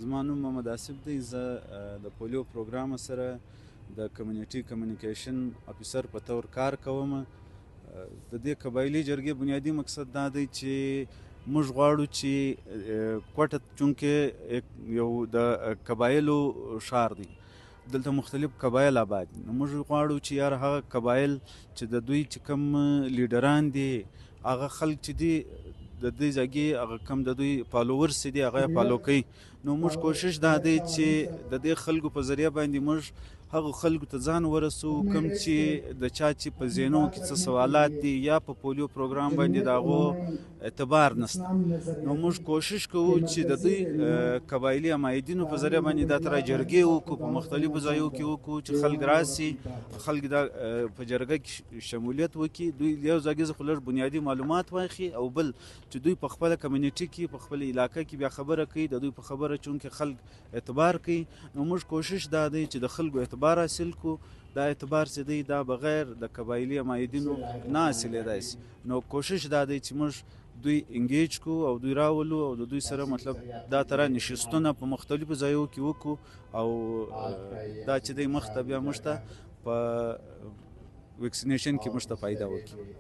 زما نوم محمد آصف دی. زه د پولیو پروګرام سره د کمیونټي کمیونیکیشن افیسر په طور کار کوم. د دې قبایلي جرګې بنیادي مقصد دا دی چې موږ غواړو چې کوټه چونکې یو د قبایلو ښار دی، دلته مختلف قبایل آباد دي، نو موږ غواړو چې یار هغه قبایل چې د دوی چې کوم لیډران دي، هغه خلک چې دي د دې ځایګې هغه کم د دوی فالوورس دي هغه یې فالو کوي. نو موږ کوشش دا دی چې د دې خلکو په ذریعه باندې موږ هغو خلکو ته ځان ورسو کوم چې د چا چې په ذهنو کې څه سوالات دي یا په پولیو پروګرام باندې د هغو اعتبار نشته. نو موږ کوشش کوو چې د دوی قبایلي عمایدینو په ذریعه باندې دا تر جرګې وکړو، په مختلفو ځایو کې وکړو چې خلک راسي، خلک دا په جرګه کې شمولیت وکړي، دوی یو ځای خو لږ بنیادي معلومات واخلي، او بل چې دوی په خپله کمیونټي کې په خپل علاقه کې بیا خبره کوي، د دوی په خبره چونکې خلک اعتبار کوي. نو موږ کوشش دا دی چې د خلکو اعتبار حاصل کو. دا اعتبار چې دی دا بغیر د قبایلي عمایدینو نه حاصلېدای شي. نو کوشش دا دی چې موږ دوی انګیج کو او دوی راولو او د دوی سره مطلب دا تر نشستونه په مختلفو ځایو کې وکړو، او دا چې دی مخ ته بیا موږ ته په ویکسینیشن کې موږ ته فایده وکړي.